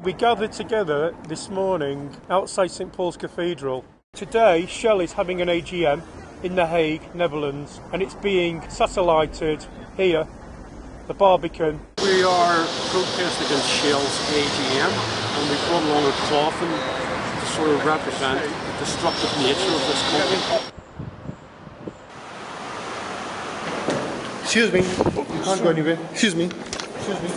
We gathered together this morning outside St Paul's Cathedral. Today, Shell is having an AGM in The Hague, Netherlands, and it's being satellited here, the Barbican. We are protesting against Shell's AGM, and we've brought along a coffin to sort of represent the destructive nature of this company. Excuse me, you can't go anywhere. Excuse me. Excuse me.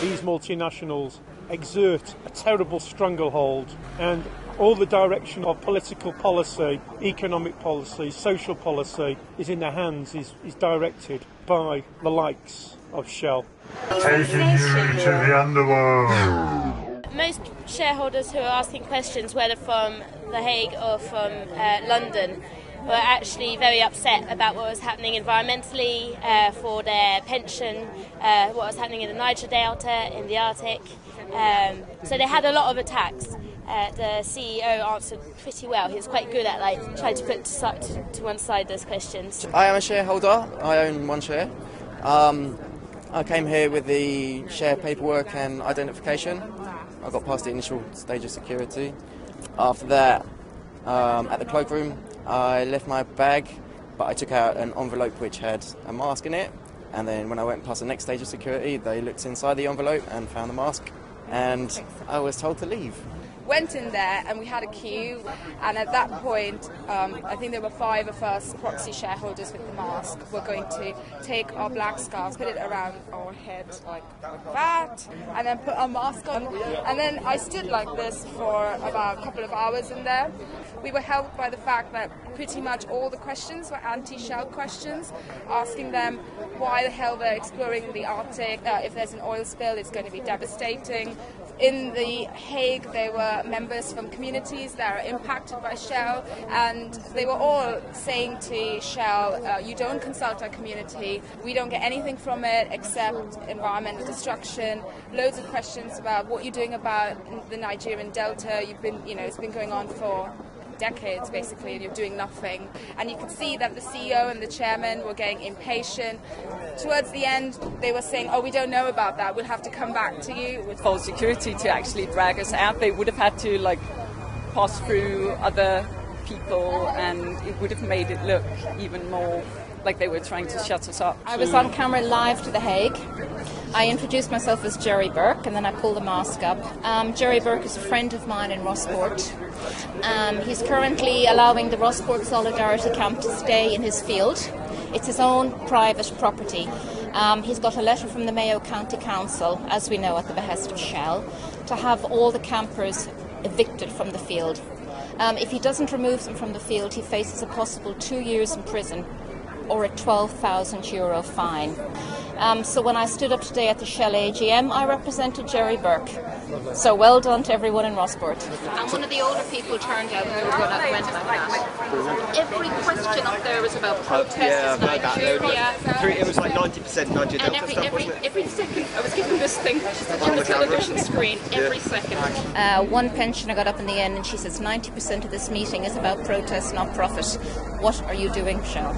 These multinationals exert a terrible stranglehold, and all the direction of political policy, economic policy, social policy is in their hands, is directed by the likes of Shell. Taking you to the underworld. Most shareholders who are asking questions, whether from The Hague or from London, were actually very upset about what was happening environmentally, for their pension, what was happening in the Niger Delta, in the Arctic. So they had a lot of attacks. The CEO answered pretty well. He was quite good at trying to put to one side those questions. I am a shareholder. I own one share. I came here with the share paperwork and identification. I got past the initial stage of security. After that, at the cloakroom, I left my bag, but I took out an envelope which had a mask in it. And then when I went past the next stage of security, they looked inside the envelope and found the mask. And I was told to leave. Went in there and we had a queue, and at that point I think there were 5 of us proxy shareholders with the mask. We're going to take our black scarves, put it around our head like that, and then put our mask on, and then I stood like this for about a couple of hours in there. We were helped by the fact that pretty much all the questions were anti-Shell questions, asking them why the hell they're exploring the Arctic. If there's an oil spill, it's going to be devastating. In The Hague, there were members from communities that are impacted by Shell, and they were all saying to Shell, you don't consult our community, we don't get anything from it except environmental destruction. Loads of questions about what you're doing about the Nigerian Delta. It's been going on for decades basically, and you're doing nothing. And you could see that the CEO and the chairman were getting impatient. Towards the end they were saying, oh, we don't know about that, we'll have to come back to you. With full security to actually drag us out, they would have had to pass through other people, and it would have made it look even more like they were trying to shut us up. I was on camera live to The Hague. I introduced myself as Jerry Burke, and then I pulled the mask up. Jerry Burke is a friend of mine in Rossport. He's currently allowing the Rossport Solidarity Camp to stay in his field. It's his own private property. He's got a letter from the Mayo County Council, as we know, at the behest of Shell, to have all the campers evicted from the field. If he doesn't remove them from the field, he faces a possible 2 years in prison or a €12,000 fine. So when I stood up today at the Shell AGM, I represented Jerry Burke. So well done to everyone in Rossport. And one of the older people turned out and went like that. Every question up there was about protests in Nigeria. It was like 90% Niger Delta stuff, wasn't it? Every second I was given this thing on the television screen, every second. One pensioner got up in the end and she says 90% of this meeting is about protest, not profit. What are you doing, Shell?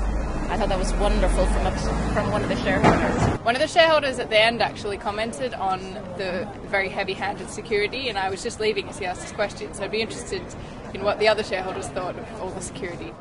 I thought that was wonderful from one of the shareholders. One of the shareholders at the end actually commented on the very heavy-handed security, and I was just leaving as he asked his question, so I'd be interested in what the other shareholders thought of all the security.